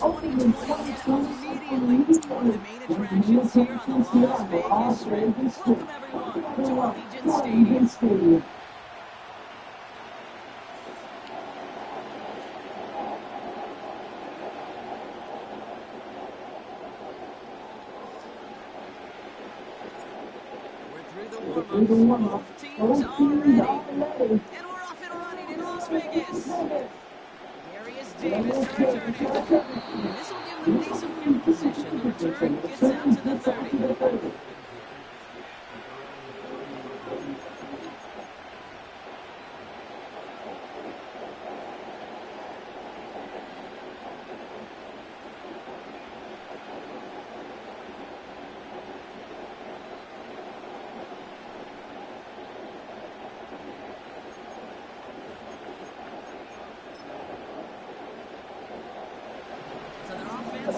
opened in 2020 and immediately one of the main attractions here on the Las Vegas Strip. Welcome everyone to Allegiant Stadium. We're through the warm-ups. Both teams are ready. And we're off and running in Las Vegas. Darius Davis to return it. And this will give them decent field position. The return gets out to the 30.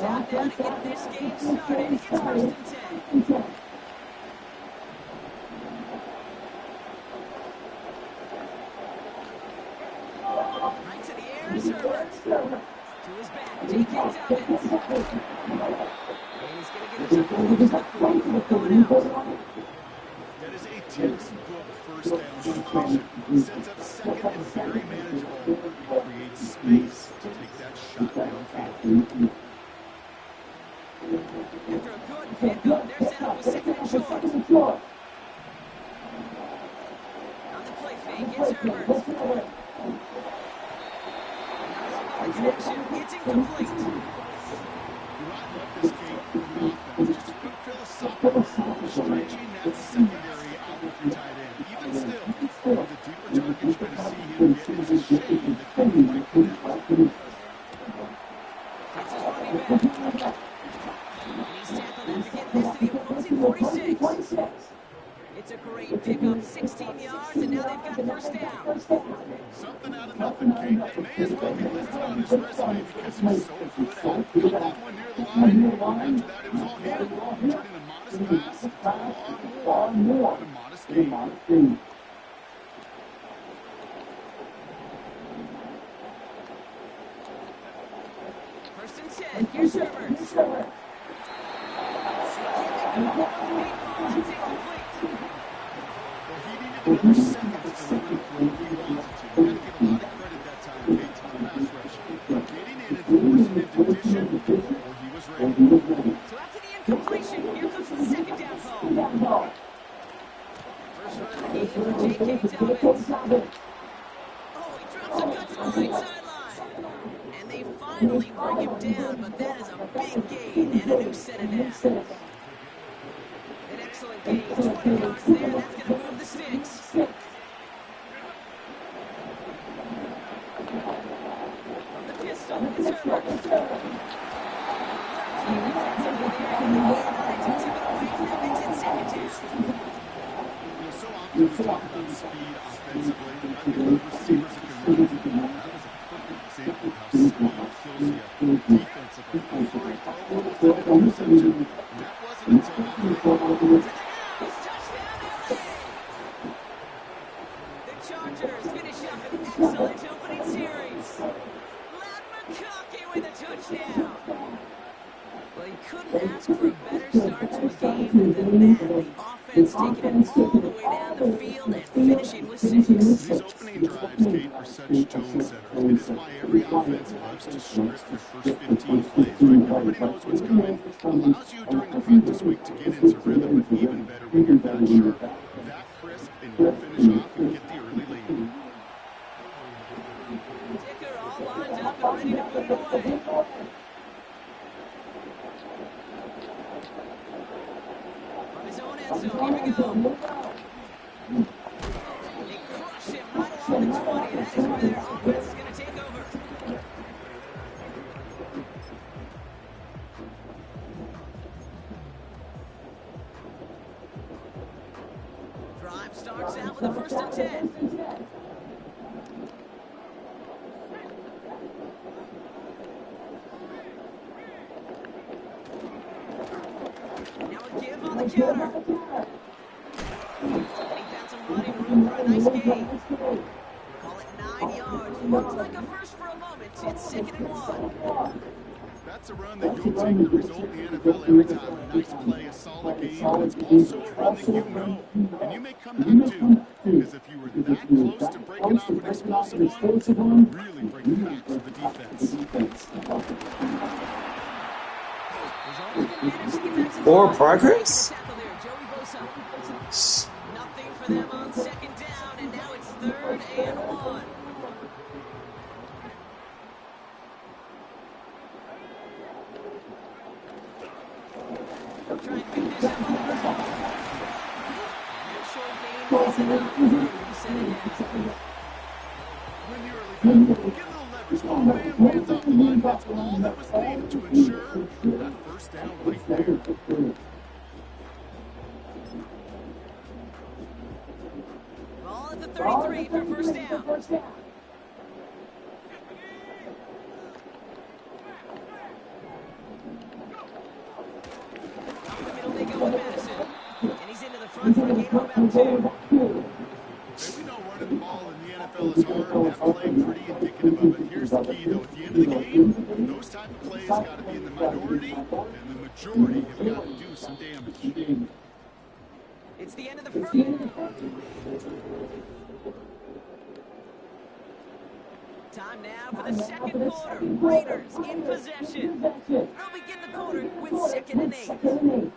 Out now to get this game started. It's 1st and 10. Right to the air is Herbert. To his back, J.K. Dobbins. And he's going to get himself close to the 40 before going out. That is a textbook first down situation. Sets up second and very manageable. It creates space to take that shot downfield. After a good pickup, they're set up with second and short. On the play fake, it's Herbert. Now look on the connection, it's incomplete. I love this game from the offense. Just philosophical, stretching that secondary out with your tight end. Even still, the deeper targets you're going to see him get, it's a shame that they couldn't quite connect. It's his running back. He's tackled after getting this to the opposing 46. It's a great pickup, 16 yards, and now they've got first down. Something out of nothing, Kate. That may as well be listed on his resume because he's so good at it. Got that one near the line. After that, it was all him. Turning a modest pass into a far more than a modest game. First and 10, here's Herbert. Another second to deliver the throw he wanted to. You got to give a lot of credit that time, Kate, to the pass rush. Getting in and forcing him to dish it before he was ready. So after the incompletion, here comes the second down call. First run of the game for J.K. Dobbins. Oh, he drops a cut to the right sideline. And they finally bring him down, but that is a big gain and a new set of downs. An excellent gain, 20 yards there, that's going to move the sticks. From the pistol, it's Herbert. Defensively there, and the hand on it to tip it away, and that makes it second down. So often we talk about speed offensively. I think the receivers that can run. That was a perfect example of how speed kills you defensively. Hurry, throw, almost an interception. That wasn't until after they The Chargers finish up an excellent opening series. Lad McConkey with a touchdown. Well, you couldn't ask for a better start to a game than that. The offense taking it all the way down the field and finishing with 6. These opening drives, Kate, are such tone setters. It is why every offense loves to script their first 15 plays, right? Everybody knows what's coming. Allows you during the practice week to get into rhythm, but even better when you're that sharp, that crisp, and you finish off and get the early lead. Ticker all lined up and ready to put it away. From his own end zone, here we go. They crush him right along the 20. That is where their offense is going to take over. Drive starts out with a 1st and 10. Now a give on the counter. And he found some running room for a nice gain. Call it 9 yards. Looks like a first for a moment. It's 2nd and 1. That's a run that you'll take the result in the NFL every time. A nice play, a solid game, but it's also a run that you know. And you may come back to, because if you were that close to breaking off an explosive one, really bring it back for the defense. More progress? Nothing for them on second down, and now it's 3rd and 1. Trying to pick this up on the ground. And that short gain is enough to set it down. When you're early down, get a little leverage. One man wins off the line. That's all that was needed to ensure that first down right there. Ball at the 33 for first down. They go with Madison, and he's into the front for a gain of about 2. Hey, we know running the ball in the NFL is hard. That play pretty indicative of it. Here's the key, though. At the end of the game, those type of plays got to be in the minority, and the majority have got to do some damage. It's the end of the first. Time now for the second quarter. Raiders in possession. They'll begin the quarter with 2nd and 8.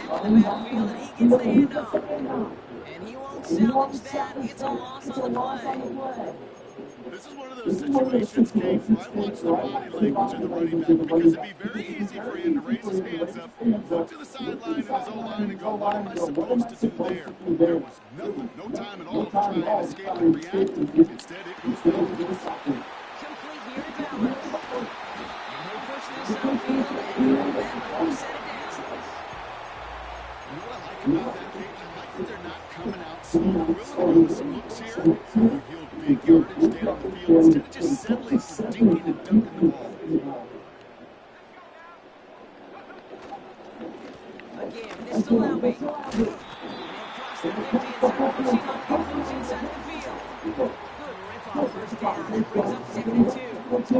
Back in the backfield, and he gets the handoff. And he won't salvage that. It's a loss on the play. This is one of those situations, Kate, where I watch the body language of the running back because it'd be very easy for him to raise his hands up, look to the sideline and his O-line and go, what am I supposed to do there? There was nothing, no time at all to try and escape and react. Instead, it goes well. Complete here to Bowers. And he'll push this upfield and throw that one, set it down. You know what I like about that, Kate? I like that they're not coming out slow. They're willing to go with some looks here. They'll yield big yardage down the field instead of just settling for dinking and dunking the ball. Again, Mr. Lowry. And he'll cross the 50 and start pushing on the coach inside the field. Good rip on first down. That brings up 2nd and 2.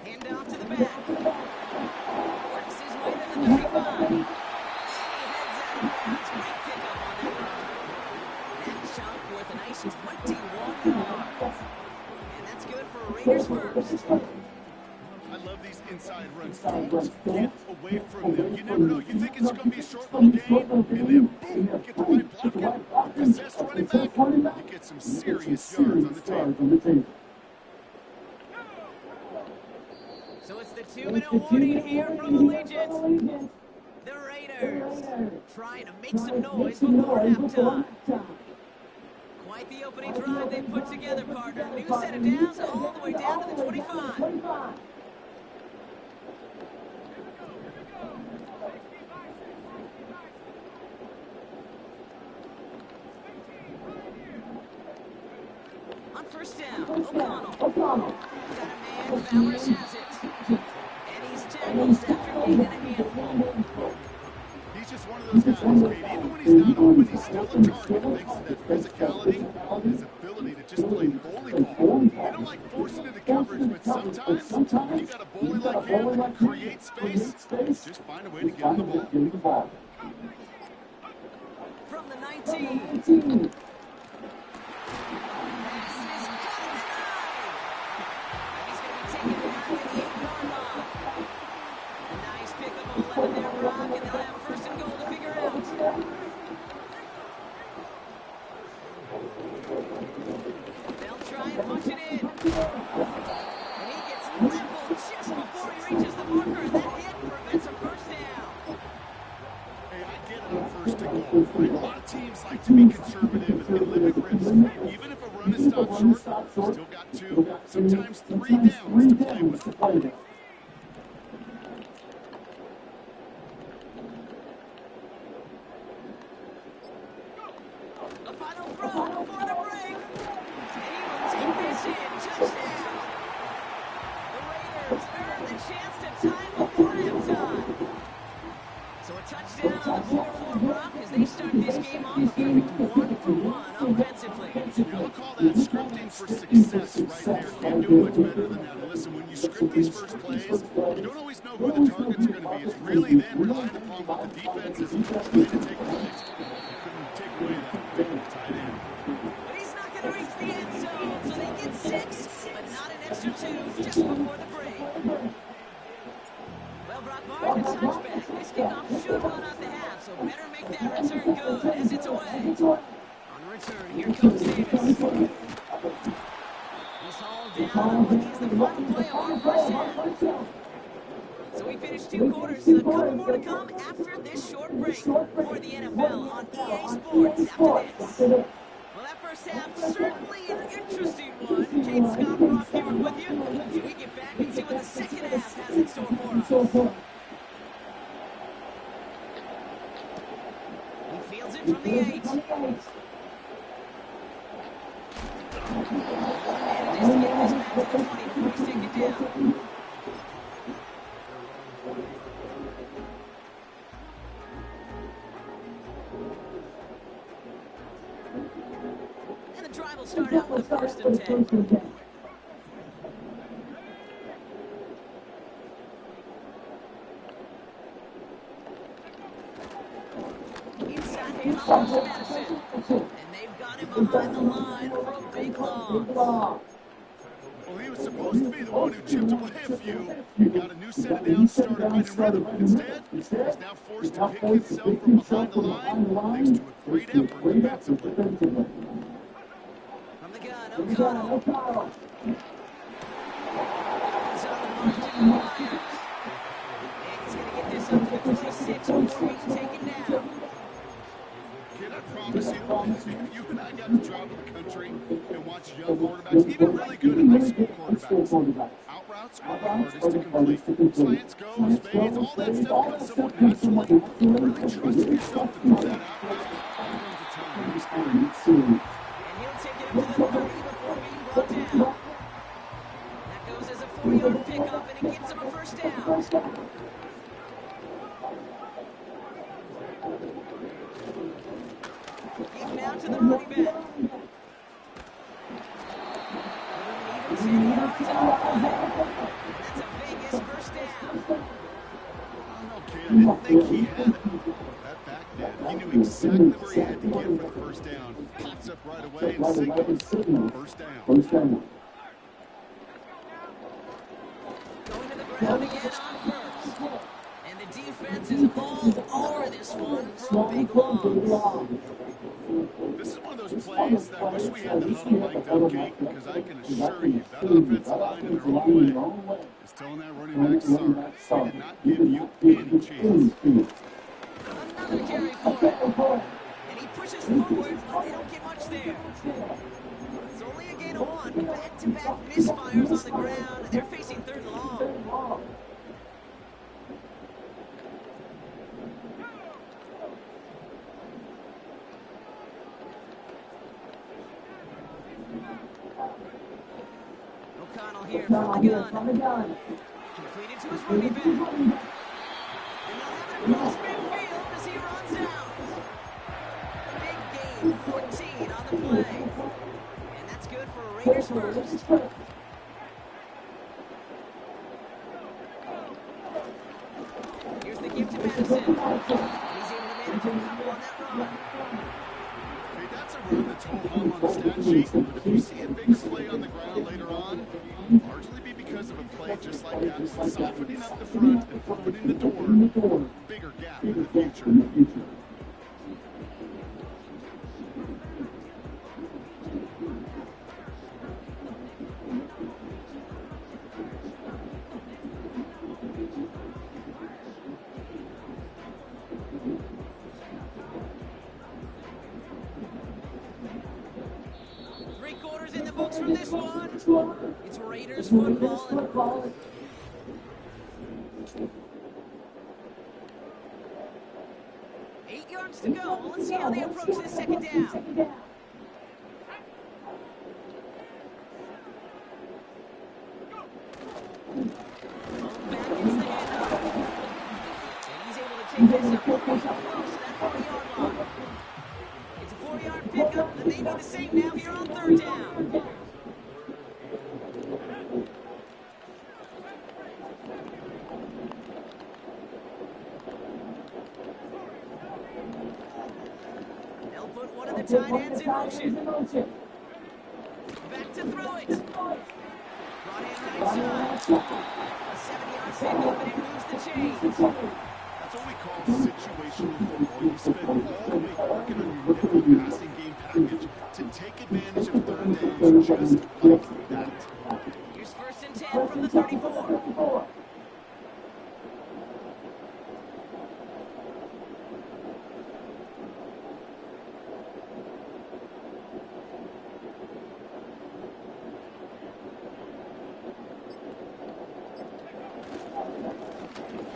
Handoff to the back. Works his way to the 35. And he heads out of bounds. Great pickup on that run. That chunk worth a nice 21 yards. And that's good for Raiders first. I love these inside runs. Don't get away from them. You never know. You think it's going to be a short little game, and then boom, get the right block. Possessed running back, you get some serious yards on the table. So it's the 2-minute warning here from Allegiant. The Raiders trying to make some noise before halftime. Quite the opening drive they put together, partner. New set of downs all the way down to the 25. On first down, O'Connell. Got a man, Bowers has it. And he's tackled after gaining a handful. He's just one of those guys, Kate. Even when he's not open, he's still a target. Thanks to that physicality and his ability to just play bully ball. They don't like forcing into coverage, but sometimes when you got a bully like him that can create space, just find a way to get him the ball. From the 19. They'll try and punch it in. And he gets leveled just before he reaches the marker, and that hit prevents a first down. Hey, I get it on first and goal. Right? A lot of teams like to be conservative and limit risk. Even if a run is stopped short, still got 2, sometimes 3 downs to play with. A final throw before the break. And he will take this in. Touchdown. The Raiders earn the chance to tie before halftime. So a touchdown. first down on the board for Brock as they start this game off a perfect 1-for-1 offensively. Yeah, I'll call that scripting for success right there. Can't do much better than that. And listen, when you script these first plays, you don't always know who the targets are going to be. It's really then relying upon what the defense is trying to take away. Couldn't take away that picking the tight end. But he's not going to reach the end zone, so they get 6, but not an extra 2 just before the break. Well, Brock Martin, a touchback. This kickoff should run out the half, so better make that return good as it's away. On the return, here comes Davis. He's hauled down on what is the final play of our first half. So we finished 2 quarters. A couple more to come after this short break. More of the NFL on EA Sports after this. Well, that first half, certainly an interesting one. Kate, Scott, Brock here with you. So we get back and see what the second half has in store for us. He fields it from the 8. Manages to get this back to the 20 before he's taken down. And the drive will start out with a 1st and 10. Inside handoff to Madison. And they've got him behind the line for a big loss. Well, he was supposed to be the one who chipped away a few. Got a new set of downs started right in rhythm. Instead, he's now forced to pick himself from behind the line thanks to a great effort defensively. From the gun, O'Connell. He's on the mark to the Myers. And he's going to get this up to the 26 before being taken down. Kid, I promise you, if you and I got to travel the country and watch young quarterbacks, even really good high school quarterbacks, out routes are the hardest to complete. Slants, goes, fades, all that stuff comes somewhat naturally. Really trusting yourself to throw that out route comes a time of experience. And he'll take it up to the 30 before being brought down. That goes as a 4-yard pickup, and it gets him a first down. Give now to the running back. Even 10 yards on the play. That's a Vegas first down. Okay, I didn't think he had it. That back did. He knew exactly where he had to get for the first down. Pops up right away and signals first down. Going to the ground again on first. And the defense is all over this one for a big loss. This is one of those plays that I wish we had the huddle mic'd up, Kate, because I can assure you that offensive line in their own way is telling that running back, sorry, we did not give you any chance. Another carry for it. And he pushes forward, but they don't get much there. It's only a gain of 1. Back-to-back misfires on the ground. They're facing 3rd and long. O'Connell here from the gun. Completed to his running back. And they'll have it across midfield as he runs out. Big gain, 14 on the play. And that's good for a Raiders first. Here's the give to Madison. He's able to manage a couple on that run. Hey, that's a run that's home on the stat sheet, but if you see a bigger play on the ground later on, largely be because of a play just like that, with softening up the front and opening the door, bigger gap in the future. 3 quarters in the books from this one. It's Raiders football. 8 yards to go. Well, let's see how they approach this second down. Back gets the handoff. And he's able to take this up. one of the tight ends in motion. Back to throw it. Brought in right side. A 7-yard pickup, and it moves the chains. That's what we call situational football. You spend all week working on your nickel passing game package to take advantage of third downs just like that. Here's 1st and 10 from the 34.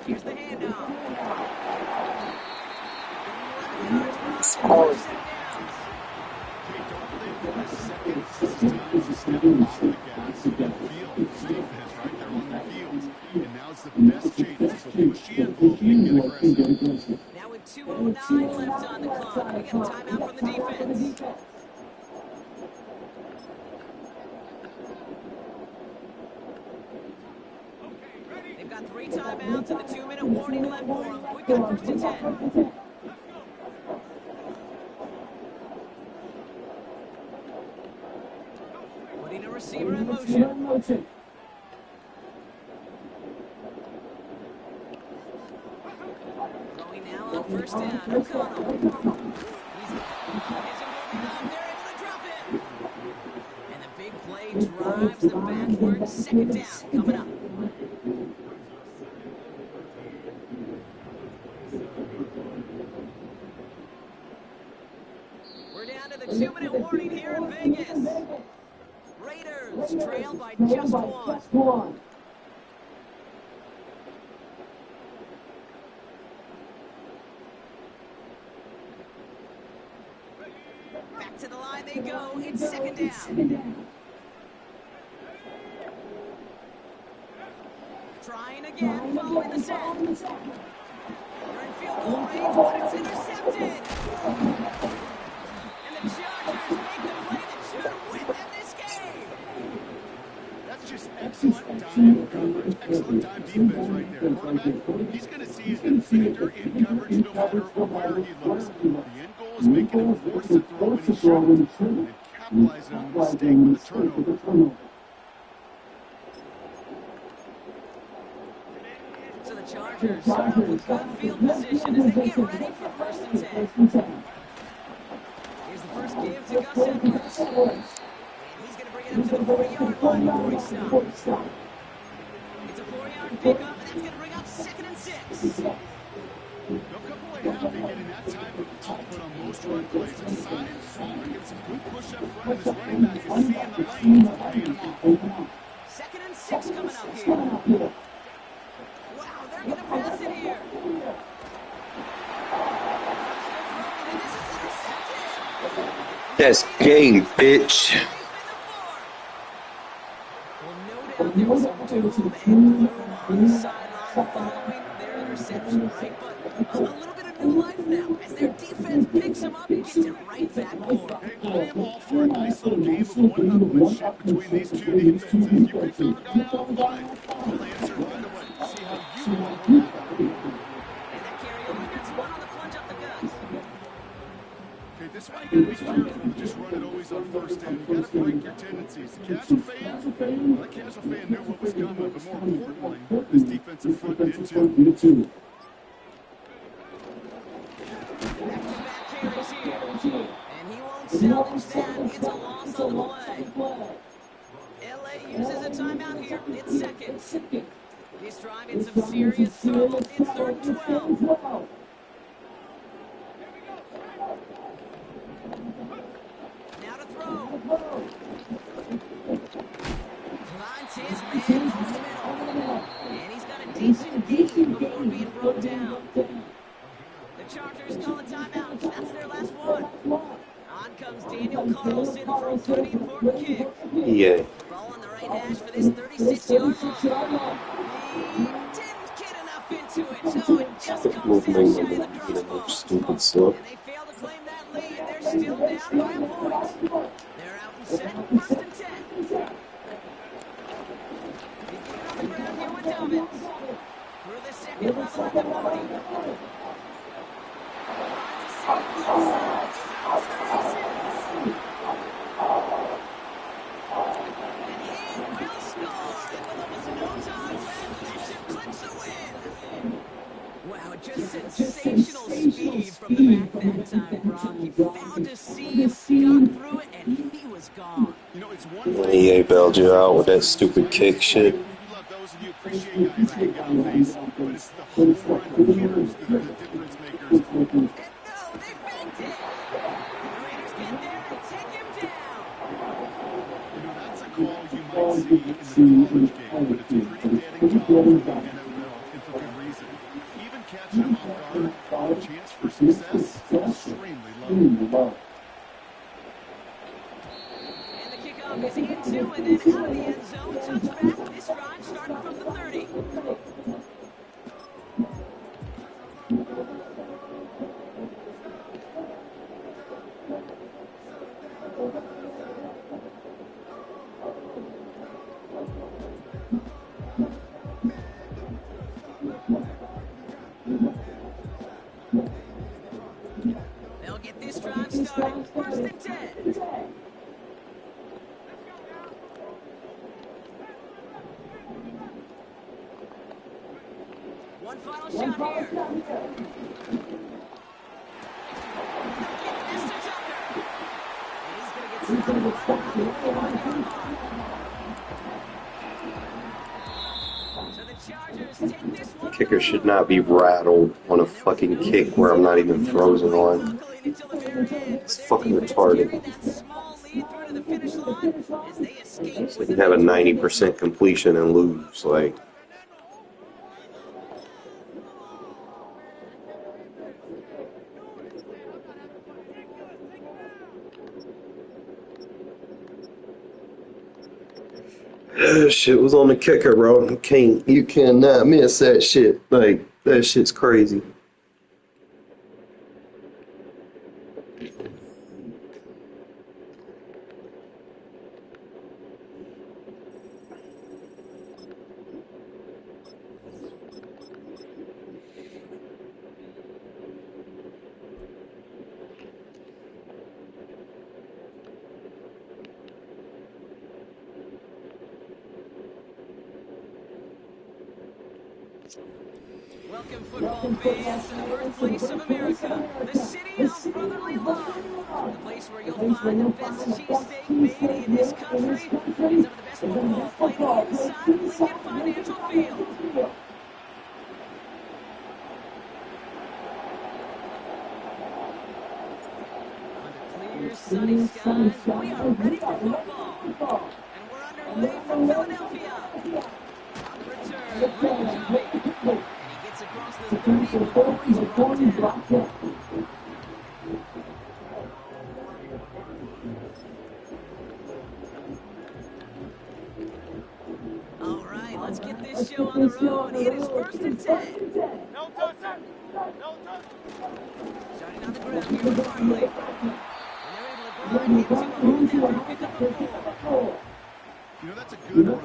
Here's the handoff. Oh, Hey, don't think for a second this is time to step off the gas. You can feel this defense right there on their heels. And now's the best chance to push the envelope and get aggressive. Now with 2:09 left on the clock, we get a timeout from the defense. They've got 3 timeouts and a 2-minute warning left for them. We've got 1st and 10. Putting a receiver in motion. Throwing now on 1st down. O'Connell. He's moving up. They're able to drop it. And the big play drives them backwards. 2nd down coming up. We're down to the 2-minute warning here in Vegas. Raiders trail by just 1. Back to the line they go. It's 2nd down. Trying again, following the set. They're in field goal range, but it's intercepted. And the Chargers make the play that should win them this game. That's just excellent time coverage, excellent time defense right there. Quarterback, he's going to see his defender in coverage no matter where he looks. The end goal is making him force to throw when he shouldn't and capitalizing on the mistake with a turnover. So the Chargers start off with good field position as they get ready for 1st and 10. Here's the first give to Gus Edwards. And he's going to bring it up to the 40-yard line before he stops. It's a 4-yard pickup, and that's going to bring up 2nd and 6. They'll come away happy getting that type of output on most run plays. It's a sign they're getting some good push up front, and this running back is seeing the lanes and paying them off. 2nd and 6 coming up here. Wow, they're going to pass it here. And this is intercepted. that's game, bitch. Well, no doubt there was some doom and gloom on the sideline following their interception, right? But a little bit of new life now as their defense picks them up and gets it right back for them. Hey, I am all for a nice little game of one-upmanship between these two defenses. You picked our guy out of line. We'll answer right away. See how you want to work out. And that carryover gets one on the plunge up the guts. Okay, this way you got to be careful to just run it always on 1st down. You got to break your tendencies. The casual fan, well, that casual fan knew what was coming, but more importantly, this defensive front did too. Back-to-back carries here. And he won't salvage that. It's a loss on the play. LA uses a timeout here. It's 2nd. He's driving some serious trouble. It's 3rd and 12. Now to throw. Finds his man over the middle. And he's got a decent gain before being brought down. The Chargers call a timeout. That's their last one. On comes Daniel Carlson for a pretty important kick. Yeah. Ball on the right hash for this 36-yard line. He didn't get enough into it, so it just comes down shy of the crossbar. Stupid stuff. And they fail to claim that lead. They're still down by a point. They're out and set, 1st and 10. Beginning on the ground here with Dobbins. Through the 2nd level at the 40. to the races. And he will score. And with almost no time left, that should clinch the win. Wow, just sensational speed from the back that time, Brock. He found a seam, got through it, and he was gone. You know, it's one thing. EA bailed you out with that stupid kick shit. You love those and you appreciate guys who get on base, but it's the home run hitters that are the difference makers. And no, they faked it. And the Raiders get there and take him down. You know, that's a call you might see in the college game, but it's a pretty damning call for the NFL, and for good reason. Even catching him off guard, chance for success, extremely low. And the kickoff is into and then out of the end zone. Touchback. This drive starting from the 30. They'll get this drive started. First and 10. One final shot here. They'll get this to Tucker. And he's going to get stopped right around the 45-yard line. So the Chargers take this one. Kicker should not be rattled on a fucking kick where I'm not even frozen on. It's fucking retarded. So you can have a 90% completion and lose, like. Shit was on the kicker, bro. You cannot miss that shit. Like, that shit's crazy. Welcome, football fans, to the birthplace of America, the city of brotherly love, the place where you'll find the best cheesesteak made in this country, and some of the best football played inside of Lincoln Financial Field. Under clear, sunny skies, we are ready for football, and we're underway from Philadelphia. On the return, Greg Covey. Across the 30 before he's brought down. All right, let's get this show on the road. It is first and 10. No touch. Starting on the ground here with Barkley. And they're able to grind into a hold down for pickup of 4. You know, that's a good run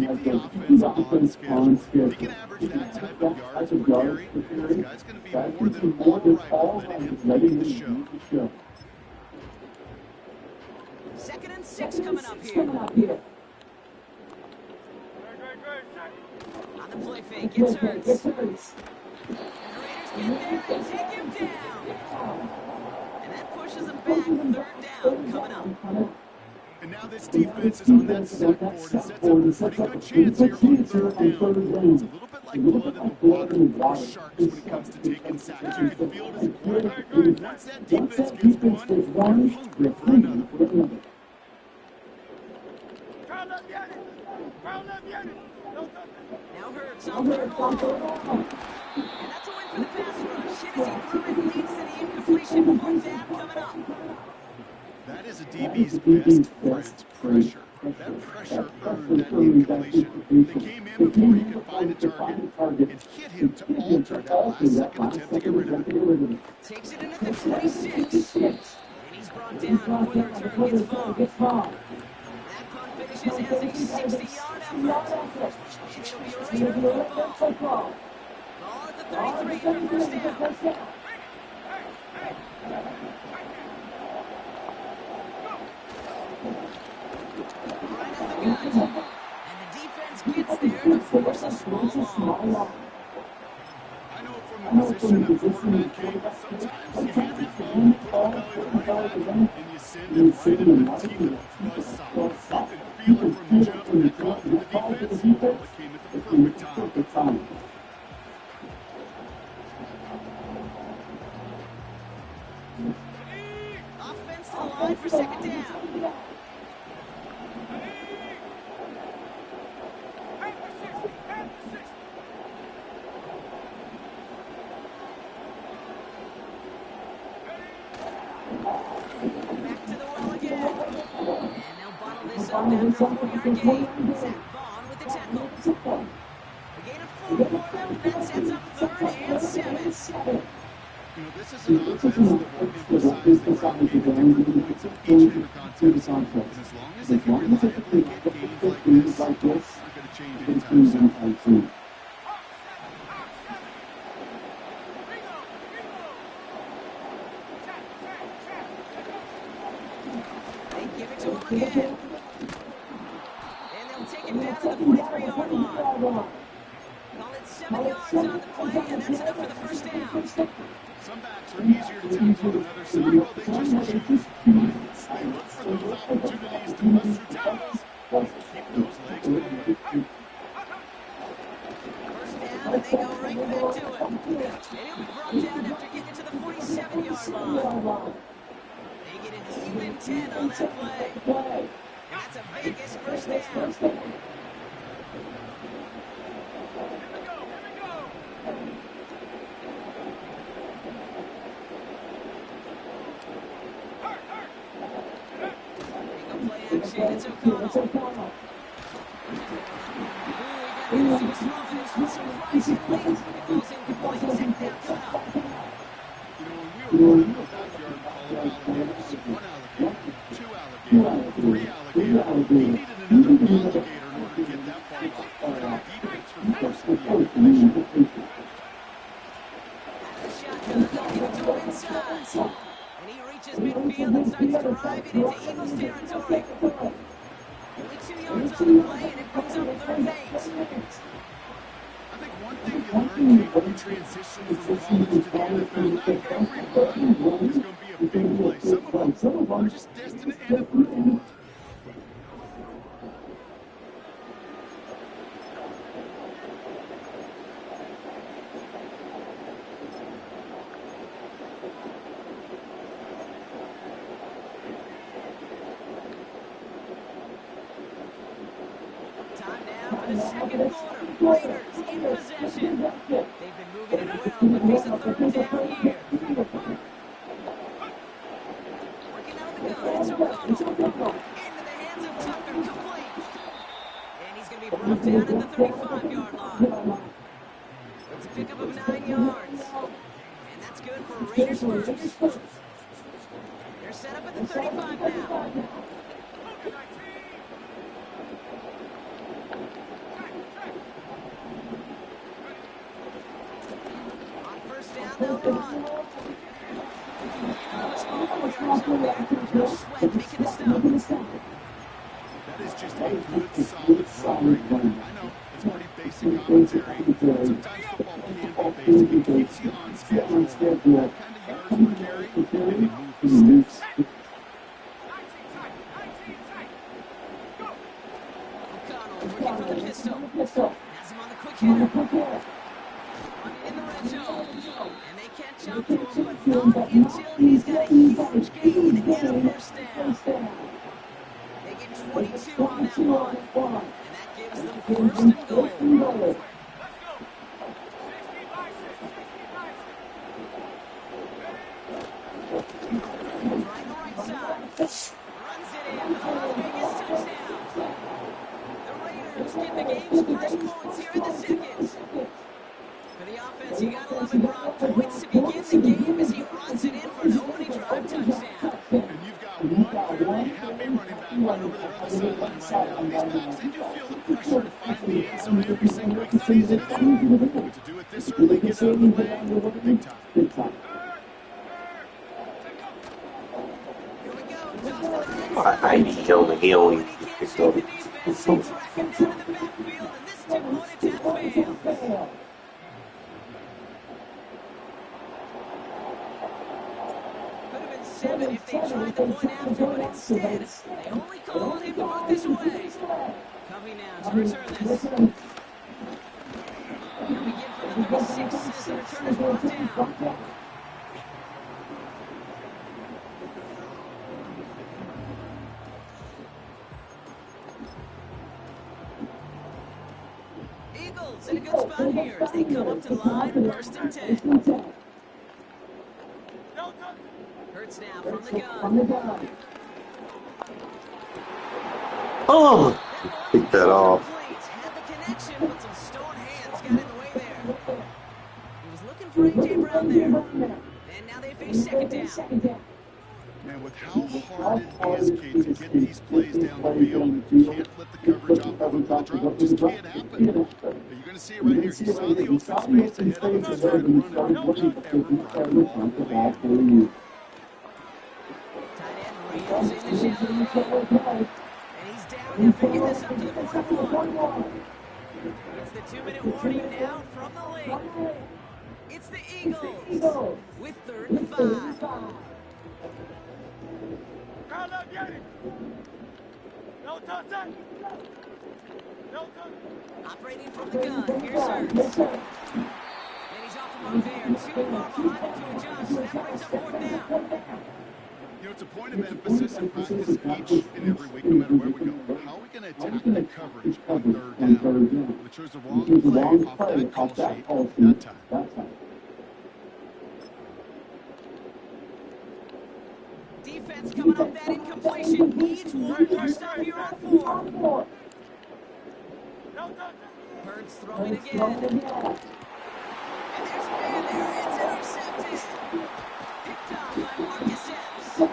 right there. Keep the offense on schedule. If he can average that type of yards per carry, this guy's going to be more than all right with letting him lead the show. 2nd and 6 coming up here. On the play fake, it's Hurts. And the Raiders get there and take him down. And that pushes him back. 3rd down coming up. And now this defense is on that sack board and sets up a pretty good chance here on 3rd down. It's a little bit like blood in the water for Sharks when it comes to taking sacks. You can feel it as a quarterback. Once that defense gets one, they're hungry for another. Now Hurts on 3rd and and that's a win for the pass rush. Hit as he threw it, leads to the incompletion. 4th down coming up. That is a DB's best friend's pressure. That pressure earned that incompletion. They came in before he could find a target and hit him to alter that last-second attempt to get rid of it. Takes it in at the 26. And he's brought down before the return gets far. That punt finishes as a 60-yard effort. And it'll be Raider football. Ball at the 33 for 1st down. force a small loss. I know from the position of quarterback, King, sometimes you hand that ball and put it in the belly of the running back, and you send it right into the teeth of a buzzsaw. You could feel it from the jump, and that call from the defense, well, it came at the perfect time. Offense to the line for second down. Back to the well again. And they'll bottle this up after a 4-yard gain. Zach Bond with the tackle. A gain of 4 for them, and that sets up 3rd and 7. You know, this is an offense that will emphasize the ground game at different points of each and every contest. And as long as they can reliably get gains like this, it's not going to change anytime soon. They give it to him again. And they'll take it down to the 43-yard line. Call it 7 yards on the play, and that's enough for the first down. Some backs are easier to tackle than others. Some, well, they just choose violence. They look for those opportunities to bust through tackles and keep those legs moving. First down, and they go right back to it. And he'll be brought down after getting to the 47-yard line. They get an even 10 on that play. And that's a Vegas first down. It's O'Connell. Ooh, he got hit as he was throwing it. Surprisingly, it falls incomplete. Second down coming up. You know, when we were running the backyard calling alligators, 1 alligator, 2 alligator, 3 alligator, he needed another alligator in order to get that ball off. And the defense for forcing the completion. Out of the shotgun, they'll give it to him inside. And he reaches midfield and starts driving into Eagles territory. Only 2 yards on the play, and it brings up 3rd and 8. I think one thing you learn, Kate, when you transition from college to the NFL, not every run is going to be a big play. Some of them are just destined to end up. Time now for the second quarter. Raiders in possession. They've been moving it well, but face a 3rd down here. Working out of the gun, it's O'Connell. Into the hands of Tucker, complete. And he's going to be brought down at the 35-yard line. It's a pickup of 9 yards. And that's good for Raiders first. They're set up at the 35 now. They'll run. No sweat making the stop. That is just a good, solid run right there. I know it's pretty basic commentary. Sometimes football can be basic. It keeps you on schedule. What kind of yards per carry? And you move the sticks. O'Connell working from the pistol. Has him on the quick hitter. Running in the red zone. And they can't jump to him, but not until he's got a huge gain and a first down. They get 22 on that one. And that gives them 1st and goal. Trying the right side. Runs it in for the Las Vegas touchdown. The Raiders get the game's first points here in the second. For the offense, you gotta love it, Rob. Points to begin the game as he runs it in for an opening drive touchdown. And you've got one very happy running back right over there on the sideline right now. These backs, they do feel the pressure to find the end zone every single week. It's not easy to do. But to do it this early, get out of the way, big time. Here we go. Toss to the I need to kill the healing. He can't shake the defense. They track him down in the backfield, and this 2-1-2 fails. Could have been 7 if they tried the point after, but instead, they only call on him to boot this away. Covey now to return this. He'll begin from the 36 as the return is brought down. Eagles in a good spot here as they come up to the line, 1st and 10. Hurts now from the gun. Oh! Pick that off. Had the connection, but some stone hands got in the way there. He was looking for A.J. Brown there. And now they face 2nd down. And with how hard it is, Kate, to get these plays down the field, you can't let the coverage off the drop. It just can't happen. You're going to see it right here. He saw the open space ahead of him and started running. Don't ever grab the ball for lead. Tight end reels in the shallow right. And he's down after getting this up to the 41. It's the 2-minute warning now from the league. It's the Eagles with 3rd and 5. Operating from the gun, here's Hurts. And he's off the mark there, too far behind him to adjust. That brings up 4th down. You know, it's a point of emphasis in practice each and every week, no matter where we go. How are we going to attack the coverage on 3rd down? We chose the wrong play off that call sheet that time. Defense coming up that incompletion. Needs one more stop here on 4. Hurts throwing again. And there's a man there. It's intercepted. Picked up by Marcus Epps. And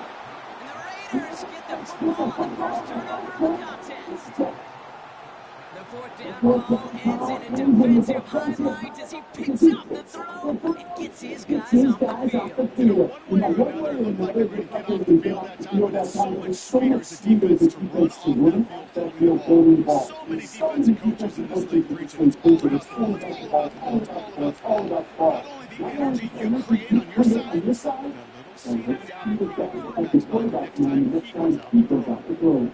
the Raiders get the football on the first turnover of the contest. The 4th down call ends in a defensive highlight as he picks up the throw and gets his guys off the field. You know, one way or another, it looked like they were going to get off the field that time, but it's so much sweeter as a defense to run off that field holding the ball. So many defensive coaches in this league preaching it's all about the ball, it's all about the ball, it's all about the ball. Not only the energy you create on your side, the little seed of doubt you put on your quarterback's mind next time he goes out the door.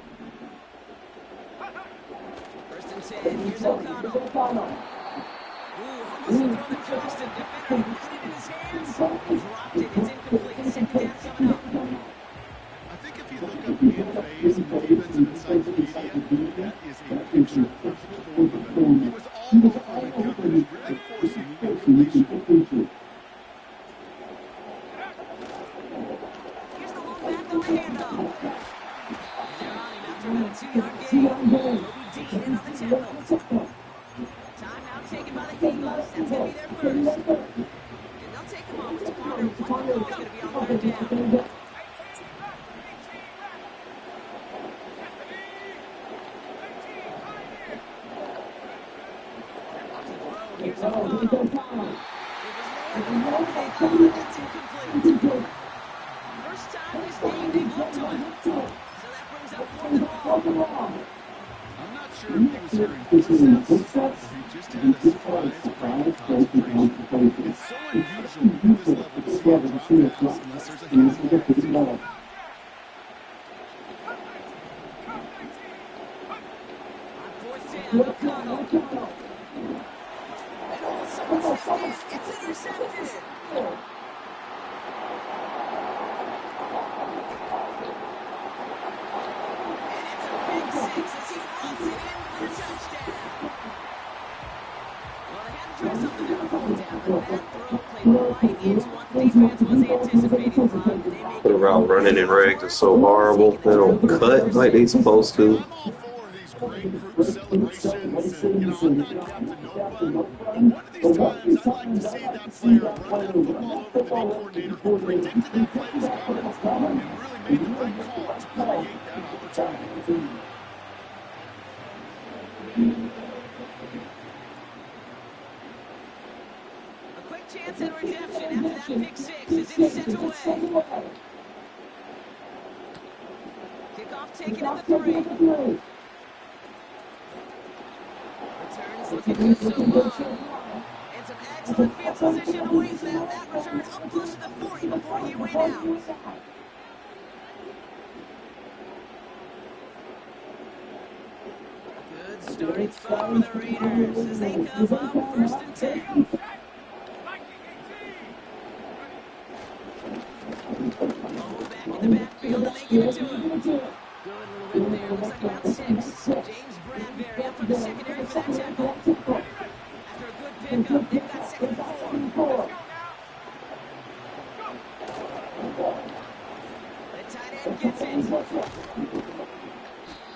1st and 10, here's O'Connell. Ooh, almost a throw to Johnston. Defender had it in his hands. He dropped it. It's incomplete. 2nd down coming up. I think if you look up in phase in the defensive encyclopedia, that is a picture-perfect form of it. He was all over the coverage, really forcing the incompletion. Here's the long back on the handoff. And they're on him after about a 2-yard gain. Kobe Dean in on the tackle. Timeout taken by the Eagles. That's going to be their first. And they'll take a moment to ponder what the ball is going to be on 3rd down. Here's O'Connell. It was there. That's incomplete. First time this game they've looked to him. So that brings up 4th and long. I'm not sure if he was hearing footsteps or if he just had a surprise break of concentration. It's so unusual at this level to see a drop pass unless there's a hit involved. On 4th down, O'Connell. And all someone stepped in. It's intercepted. What about running in rags is so horrible. They don't cut like they supposed to. I'm all for these great group celebrations, and I'm not Captain No Fun, but one of these times I'd like to see that player run that football over the D coordinator who predicted that play was coming and really made the right call to create that opportunity. A quick chance at redemption after that pick 6 is it sent away. Kickoff taken at the 3. Returns looking looking good so far. And some excellent field position away from that return up close to the 40 before he ran out. Good starting spot for the Raiders as they come up 1st and 10. Oh, back in the backfield and they give it to him. Good little rip there. Looks like about 6. James Bradbury up from the secondary for that tackle. After a good pickup, they've got 2nd and 4. The tight end gets it.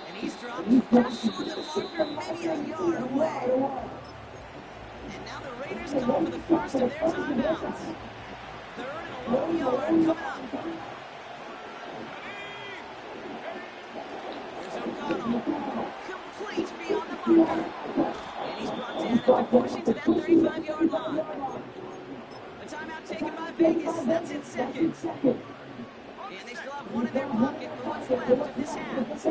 And he's dropped just short of the marker, maybe a yard away. And now the Raiders call for the first of their timeouts. 3rd and a long yard coming up. Here's O'Connell. Complete beyond the marker. And he's brought down after pushing to that 35-yard line. A timeout taken by Vegas. That's in seconds. And they still have one in their pocket for what's left of this half.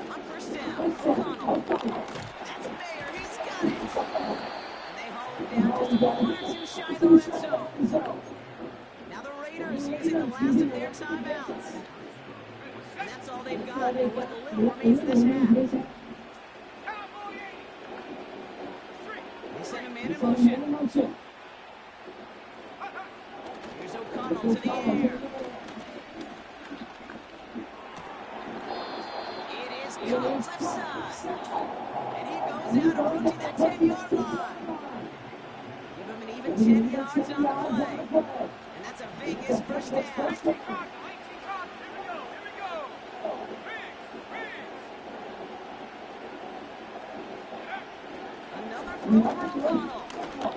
On 1st down, O'Connell. That's Bayer. He's got it. And they haul him down just a 1 or 2 shy of the red zone. Now the Raiders using the last of their timeouts. And that's all they've got in what little remains of this half. They send a man in motion. Here's O'Connell to the air. It is caught left side. And he goes out approaching that 10-yard line. Give him an even 10 yards on the play. And that's a Vegas first down. Another throw for O'Connell.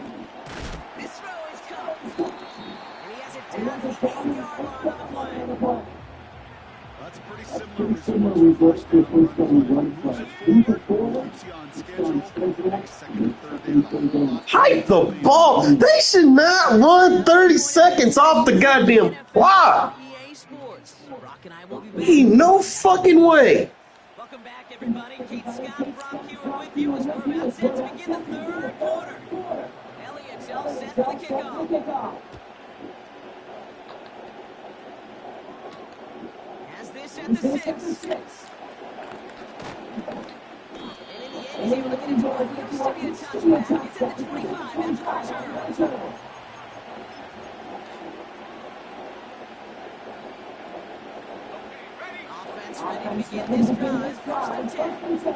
This throw is caught. And he has it down to the 8-yard line on the play. That's a pretty similar result to first down. Moves it forward, keeps you on schedule. Next 2nd and 3rd down. Hike the ball. They should not run 30 seconds off the goddamn clock. EA Sports. Brock and I will be back. Ain't no fucking way. Welcome back, everybody. Kate Scott, Brock Hewitt with you as we're about set to begin the 3rd quarter. Elliott's all set for the kickoff. Has this at the 6. And in the end, he's able to get it to what used to be a touchback. It's at the 25 after the return. Offense ready to begin this drive. 1st and 10.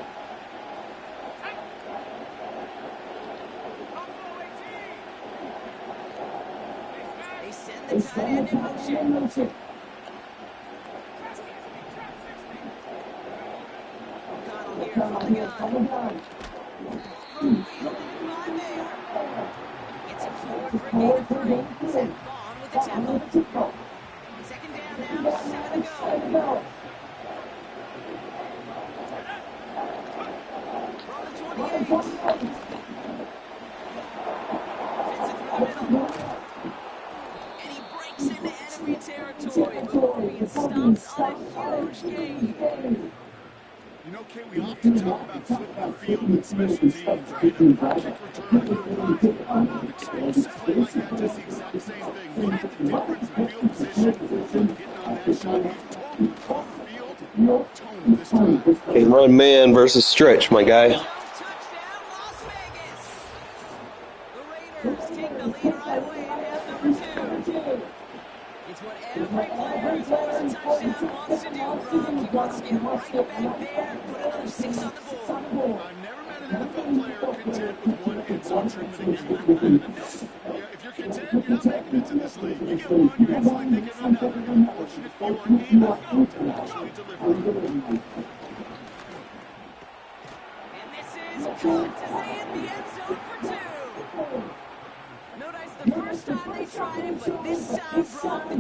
They send the tight end in motion. O'Connell here from the gun. Wheeled in by Mayer. Gets it forward for a gain of 3. Zach Bond with the tackle. 2nd down now, 7 to go. From the 28. Fits it through the middle. And he breaks into enemy territory before being stopped on a huge gain. You know, Kate, we often talk about flipping the field in special teams, right? A kick return, an explosive play like that does the exact same thing. Look at the difference in field position, getting on that shot. He's totally field, tone this drive. Okay, run man versus stretch, my guy. Touchdown, Las Vegas. The Raiders take the lead right away in half number 2. It's what every player who scores a touchdown wants to do, Brock. He wants to get right back there and put another 6 on the board. I've never met an NFL player content with one end zone trip in a game. If you're content, you're not making it to this league. You get one, you're instantly thinking of another. Unfortunate if you are able to actually deliver. And this is caught as they hit the end zone for 2. Notice the first time they tried it, but this time, Brock, the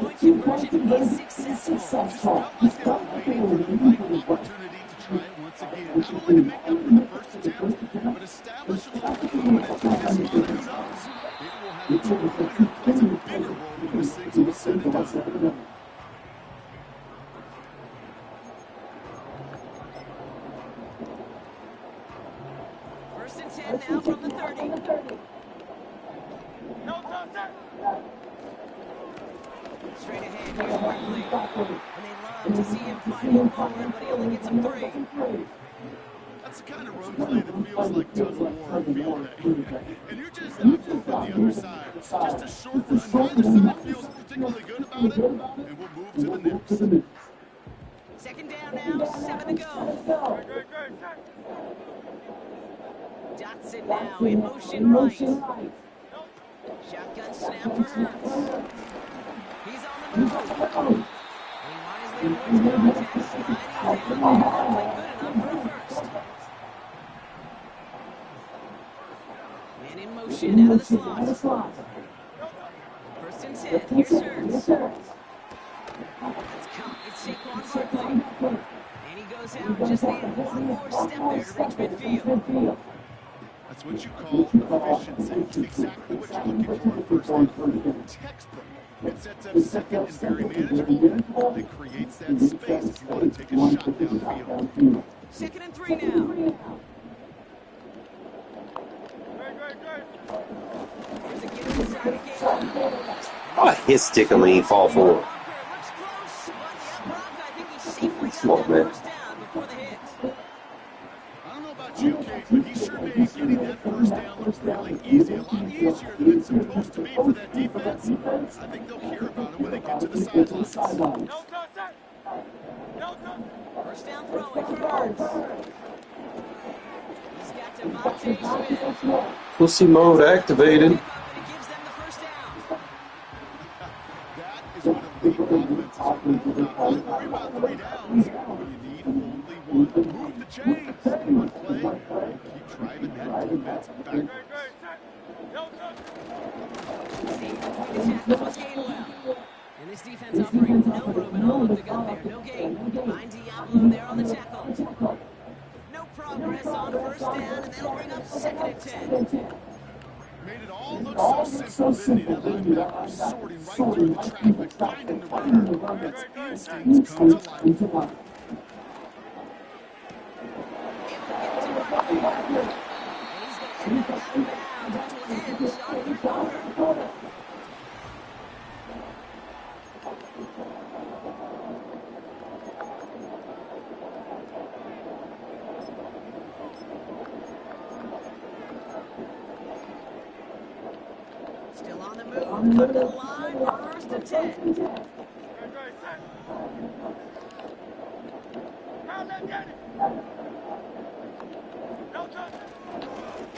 2-point conversion is successful. Just felt like they were waiting for the right opportunity to try it once again. Not only to make up for the first attempt, but establish a little dominance in this spot. Who knows? Maybe we'll have a two-pointer that plays a bigger role this thing's all said and done. First and 10 now from the 30. Straight ahead, here's Barkley. And they love to see him fighting forward, but he only gets him 3. That's the kind of run play that feels like tug of war on field day. And you're just not moving the other side. Just a short run. Neither side feels particularly good about it, and we'll move to the next. Second down now, 7 to go. Dotson now in motion right. Shotgun snap for Hurts. He's on the move. He wisely avoids contact, sliding down there. Hardly good enough for a first. Man in motion out of the slot. First and 10. Here's Hurts. That's caught. It's Saquon Barkley. And he goes out. Just need one more step there to reach midfield. That's what you call efficiency. Exactly what you're looking for in first down. Textbook. It sets up second and very manageable. It creates that space if you want to take a shot downfield. Second and 3 now. Here's a give inside again. Oh, his stick him and he fall forward. Looks close, but yeah, Brock, I think he safely Come on, got man. that first down before the hit. I don't know about you, Kate, but he sure made getting that first down look really easy. A lot easier than it's supposed to be for that defense. I think they'll hear about it when they get to the sidelines. First down throwing for Hurts. He's got Devontae Smith. Pussy mode activated. Pick up and it gives them the first down. That is what elite offenses are all about. Don't worry about 3 downs when you need only one. Move the chains. One play and keep driving that defense backwards. Staying between the tackles with Gainwell. And this defense offering no room at all up the gut there. No gain. Find Diablo there on the tackle. No progress on first down, and that'll bring up second and 10. Made it all look so simple, didn't he? That linebacker sorting right through the traffic, finding the runner. That's instincts come to life. Able to get it to Barkley. And he's going to end up out of bounds, which will end on third quarter. Still on the move, coming to the line for first and 10.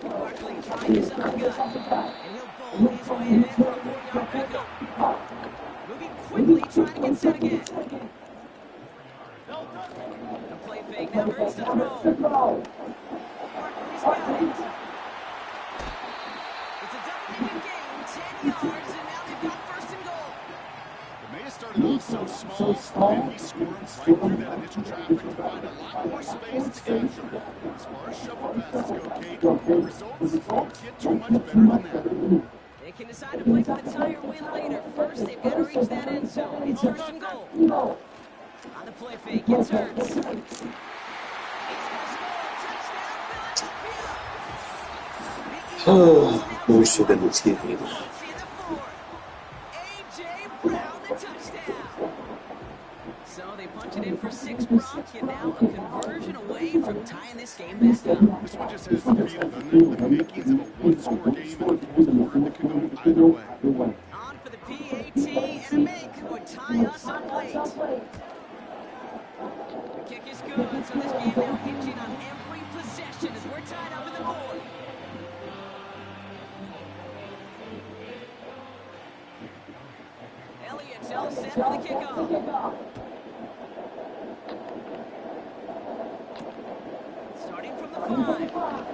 Barkley trying his uppercut, and he'll bowl his way in for a 4-yard pickup. Moving quickly, trying to get set again. A play fake, now Hurts to throw. Barkley's got it. It's a double-digit gain, 10 yards, and now they've got first and goal. It may have started off so small, and he squirms right through that initial traffic to find a lot more space to capture. As far as shuffle passes go, Kate, the results don't get too much better than that. They can decide to play for the tire win later. First, they've got to reach that end zone. It's first and goal. On the play fake, it's Hurts. He's going to score a touchdown, Philadelphia. Oh, bullshit in this game. A.J. Brown, the touchdown. So they punch it in for 6, Brock, and now a conversion away from tying this game back up. This one just has the feel, doesn't it? The makings of a one-score game in the fourth quarter that could go either way. On for the PAT, and a make would tie us up late. The kick is good, so this game now hinging on every possession as we're tied up in the fourth. Elliott's all set for the kickoff. Starting from the 5.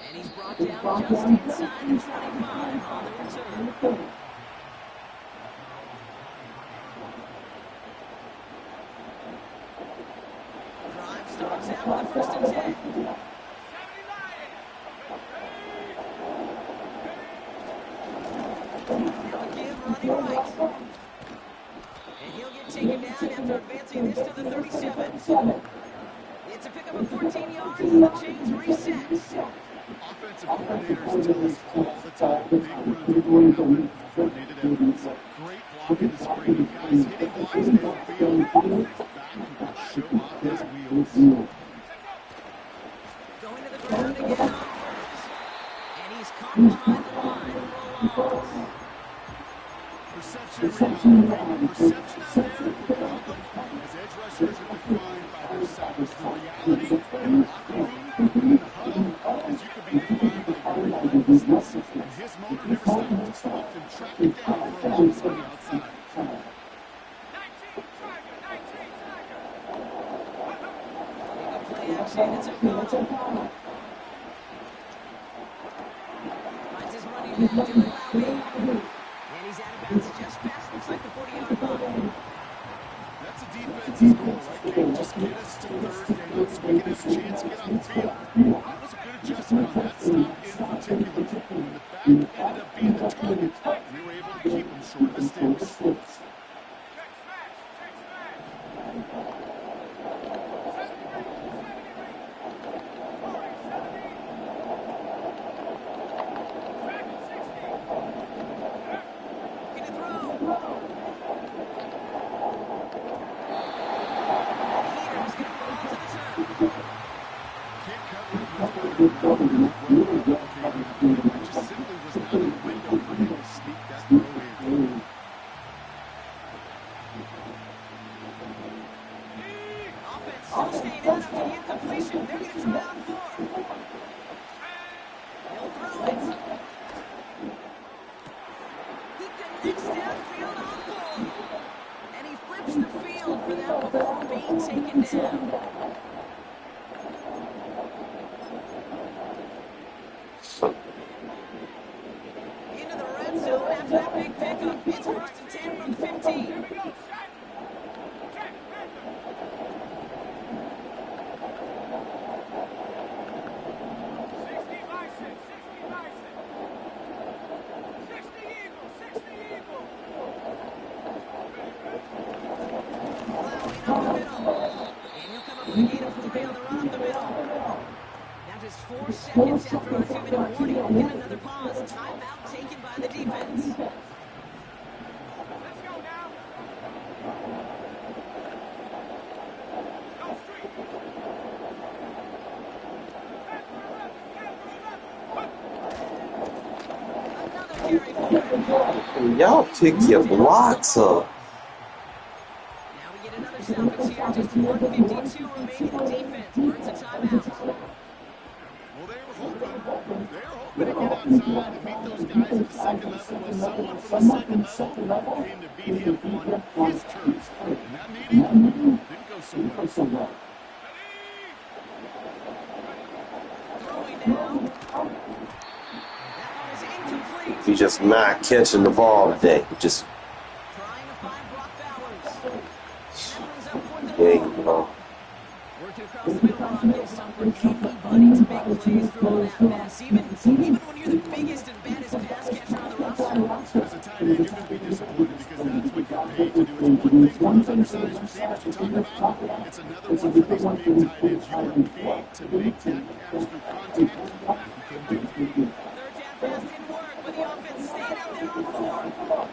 And he's brought down just inside the 25 on the return. Drive starts out with a first and 10. Now a give yards as the chains reset. Offensive coordinators tell us all the time, big runs are going to happen with needed efforts. Great block in the spring. Guys hitting blocks downfield. He's back and can show off his wheels. Going to the ground again on first. And he's caught behind the line for a loss. Perception and reality. Perception out there for the public as edge rushers are defined by their size. The reality in the locker room and in the huddle is you could be defined by your relentlessness. And his motor never stopped. Helped him track it down for a loss on the outside. 19 Tiger. Play action, it's O'Connell. Finds his running back, Dylan Lowry. And he's out of bounds just past, looks like the 40-yard line. That's a defense's goal, right, King? Just get us to third down so we can have a chance to get on the field. That was a good adjustment on that stop in particular. When the back ended up being the target, they were able to keep him short of the sticks. Seconds after our 2-minute warning, we'll get another pause. Timeout taken by the defense. Let's go now. Go street. Another carry forward. Y'all pick your blocks up. Now we get another salvage here. Just 1:52 remaining. The defense burns a timeout. They were hoping to get outside and meet those guys at the second level. Well, someone from the second level came to beat him on his terms. And that meeting didn't go so well. Throwing down. That one is incomplete. He's just not catching the ball today. Just Trying to find Brock Bowers. And that brings up fourth and yeah, long. you know. Working across the middle, Ron. It's tough for anybody to make plays through all that mess. Even when you're the biggest and baddest pass catcher on the roster. As a tight end, you're going to be disappointed because that's what you're paid to do. It's one thing for those undersized receivers you talk about. It's another one for these big tight ends. You are paid to make that catch through contact. You couldn't do it. Third down pass didn't work, but the offense stayed out there on 4.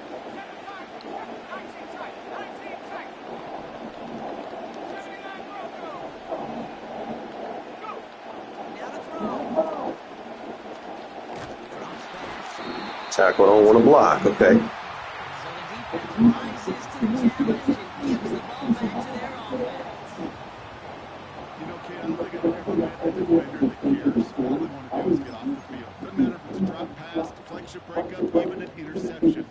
Tackle don't want to block. Okay. So the defense rises to the challenge and gives the ball back to their offense. You know, Kid, I don't think I've ever met a defender that cares. All they want to do is get off the field. Doesn't matter if it's a drop pass, deflection breakup, even an interception.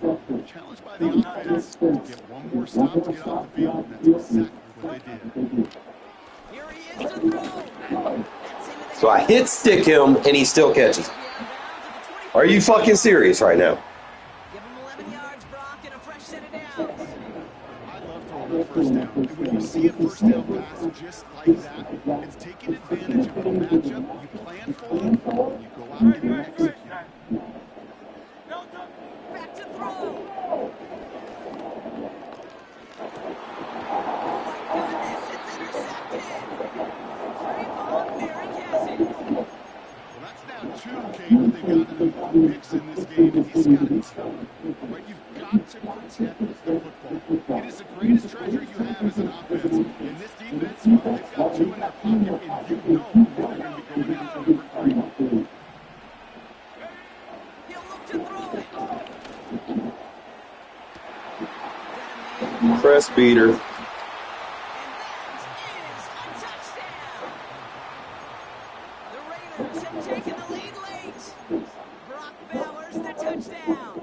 Challenged by the offense to get one more stop to get off the field, and that's exactly what they did. Here he is to throw. So I hit stick him and he still catches. Are you fucking serious right now? Give him 11 yards, Brock, and a fresh set of downs. I love throwing that first down. And when you see a first down pass just like that, it's taking advantage of a matchup. You plan for it, you go out and you execute. Back to throw. Oh my goodness, it's intercepted. Trayvon Merrick they've got enough picks in this game, and he's got it covered. Right? You've got to protect the football. It is the greatest treasure you have as an offense. In this defense, well, they've got two in their pocket, and you know they're going to be going after number three. He'll look to throw it. Press beater. And that is a touchdown. The Raiders have taken the lead late. Brock Bowers the touchdown.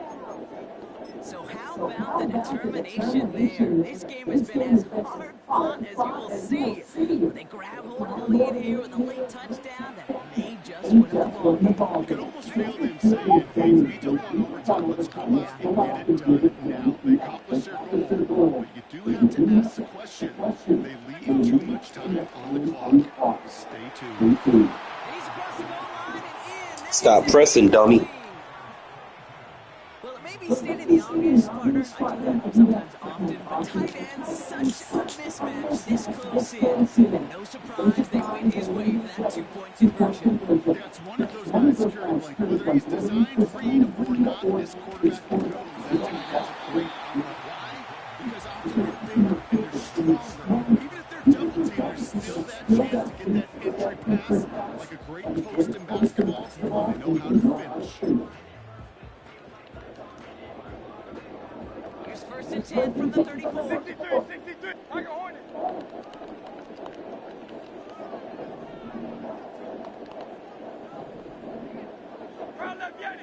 So how about the determination there? This game has been as hard fought as you will see. But they grab hold of the lead here with a late touchdown that may just win them the ball game. You could almost feel them saying, hey, we don't want overtime. Let's go out and get it done now. They accomplished their goal. But you do have to ask the question. They leave too much time on the clock. Stay tuned. He's across the goal line and in. That Stop is it. pressing, dummy. Well, it may be stating the obvious, partner. I do that sometimes often, but tight ends, such a mismatch this close in. And no surprise, they went his way for that two-point conversion. Yeah, it's one of those guys securing blank. Whether he's designed, read, or not, this quarterback knows that tight end's a great outlet. Why? Because often they're bigger and they're stronger. Even if they're double teamed, there's still that chance to get that entry pass. Like a great post in basketball, they know how to finish. Here's first and 10 from the 34. 63, Tiger Hornet. Round left, Yanni.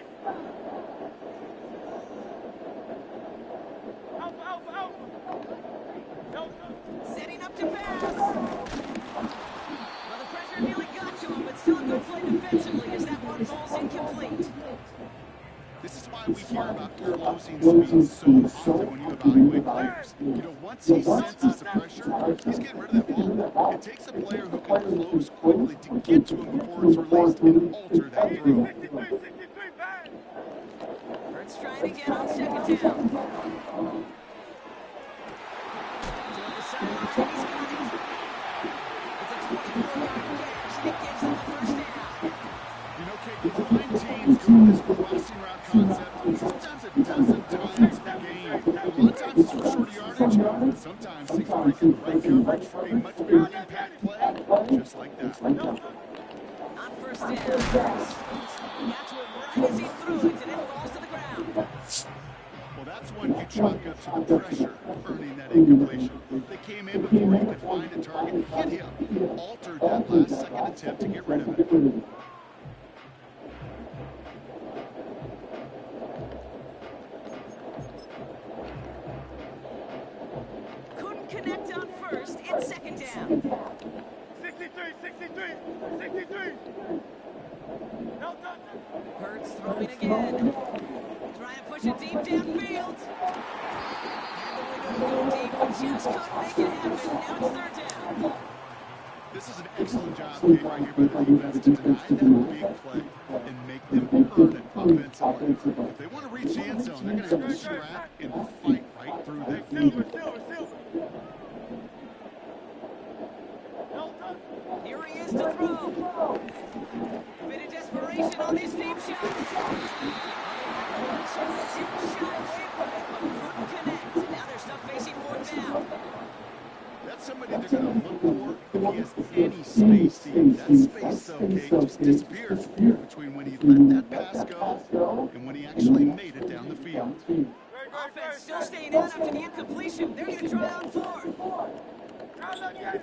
Alpha. Delta. Setting up to pass. Well, the pressure nearly got to him, but still a good play defensively as that one ball's incomplete. This is why we hear about closing speed so often when you evaluate players. You know, once he senses the pressure, he's getting rid of that ball. It takes a player who can close quickly to get to him before it's released and alter that throw. 63, bang. Hurts trying again on second down. To the sideline, and he's got it. It's a 24-yard gash, and it gives them the first down. You know, Kate, you find teams doing this crossing route concept sometimes a dozen times a game. A lot of times it's for shorter yardage, but sometimes things break in the right coverage for a much bigger impact play, just like that. On first down, Hurts got to it right as he threw it, and it falls to the ground. Well, that's when you chalk up to the pressure, earning that incompletion. They came in before he could find a target, hit him, altered that last-second attempt to get rid of it. Couldn't connect on first. It's second down. 63. Delta. Hurts throwing again. Trying to push it deep downfield. And the window to go deep, but just couldn't make it happen. Now it's third down. This is an excellent job, Kate, right here by the defense to deny that big play and make them earn it offensively. If they want to reach the end zone, they're going to have to scrap and fight right through that Silver. field. Delta. Here he is to throw. A bit of desperation on this deep shot. Didn't shy away from it, but couldn't connect. And now they're stuck facing fourth down. That's somebody they're going to look for if he has any space, Steve. That space, though, Kate, just disappears between when he let that pass go and when he actually made it down the field. Offense still staying out after the incompletion. They're going to try on fourth. Round left, Yanni.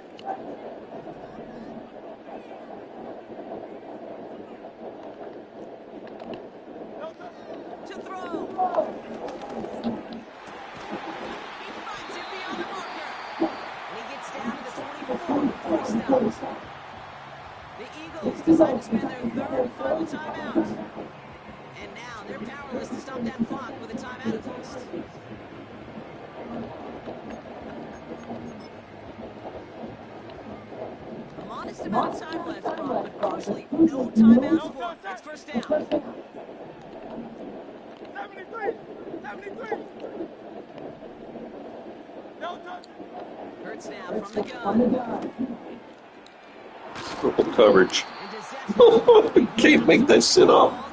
Delta. To throw. He finds it beyond the marker. And he gets down to the 24 before he stops. The Eagles decide to spend their third and final timeout. And now they're powerless to stop that clock with a timeout at least. A modest amount of time left, Brock, but crucially, no timeouts for it. It's first down. 73. Delta. Hurts now from the gun. Triple coverage. And disaster. Can't make that shit up. Ball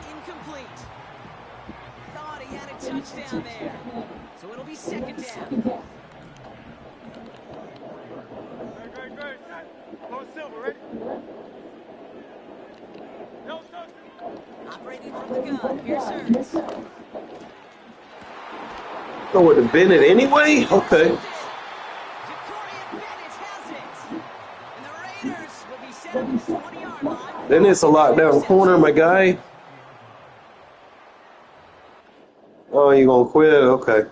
jam. Great. Set. Go Silver, ready? No touching. Operating from the gun. Here's Serge. Oh, it have been it anyway? Okay. And the Raiders will be set up at the 20-yard line. Then it's a lockdown corner, my guy. Oh, you gonna quit? Okay.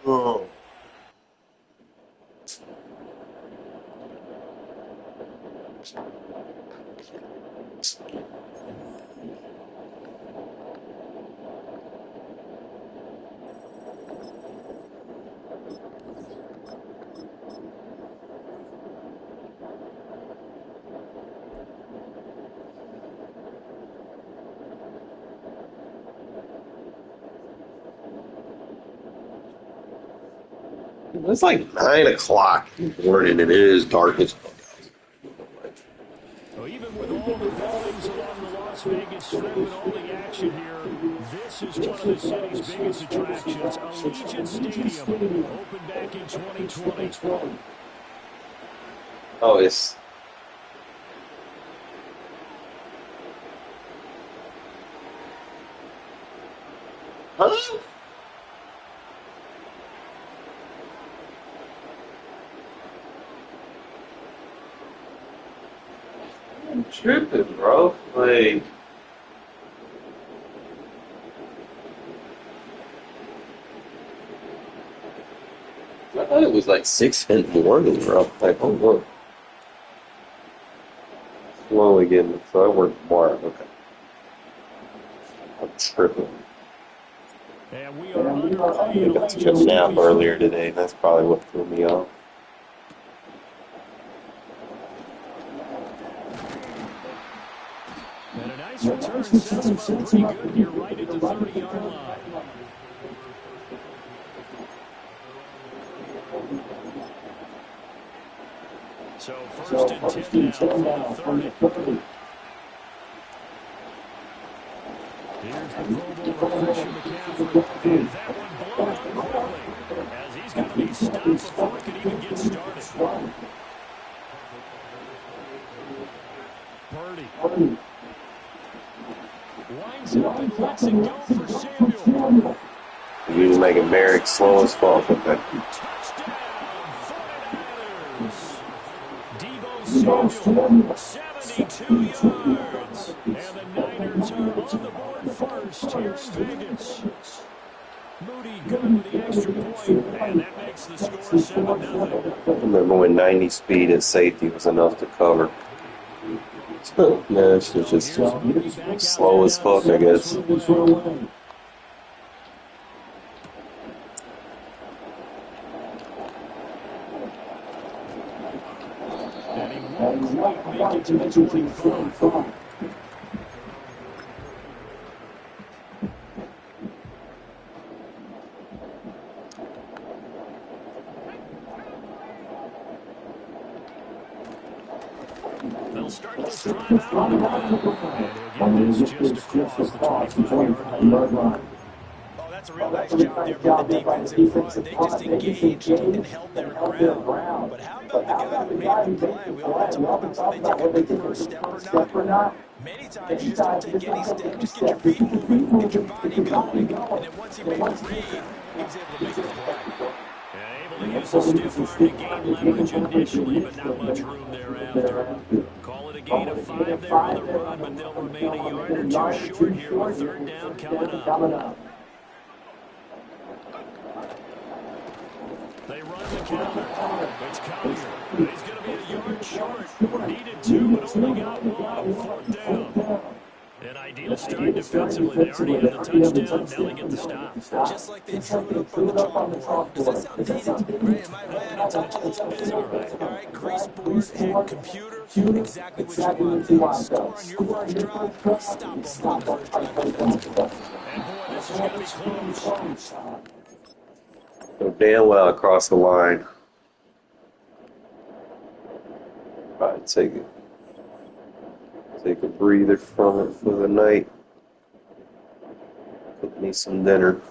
Oh. It's like 9 o'clock in the morning. It is dark as fuck. So even with all the buildings along the Las Vegas Strip and all the action here, this is one of the city's biggest attractions. Allegiant Stadium opened back in 2020. Oh, it's... Huh? I'm tripping, bro. Like... I thought it was like 6 in the morning, bro. Like, oh, look. Slowly getting... So I work tomorrow. Okay. I'm tripping. And we are underway. I got to take a nap earlier today. That's probably what threw me off. And a nice return sets him up pretty good here right at the 30-yard line. So first and 10 now from the 30. Here's the Pro Bowler Christian McCaffrey, and that one blown up quickly as he's going to be stopped before it can even get started. Purdy winds up and lets it go for Samuel. You just making Merrick slow as fuck. Okay. Touchdown, 49ers. Debo Samuel, 72 yards. And the Niners are on the board first here in Vegas. Moody good with the extra point, and that makes the score 7-0. I remember when 90 speed at safety was enough to cover. Man, it's just slow as fuck, I guess. And he won't quite make it to the 25. They'll start this drive out on the run. And he'll get this just across the 25-yard line. Oh, that's a real nice job there by the defense in front. They just engaged and held their ground. But how about the guy who made the play? We all want to talk about if they take a big first step or not. Many times you just don't take any step. Just get your feet moving, get your body going. And then once he made the read, he was able to make the play. And able to use a stiff arm to gain leverage initially, but not much room thereafter. Call it a gain of 5 there on the run, but they'll remain a yard or two short here with third down coming up. They run the counter. It's Collier. He's going to be a yard short. Needed 2, but only got 1. Fourth down. An ideal start defensively. They already have the touchdown. Now they get the stop. Just like they drew it up on the chalkboard. Does that sound dated? Right, am I right? It's busy. All right, grease board, head, computer. Exactly what you want there. Score on your first drive. Stop them on the first drive defensively. And boy, this is going to be close. So damn well across the line. Probably take a breather from it for the night. me some dinner.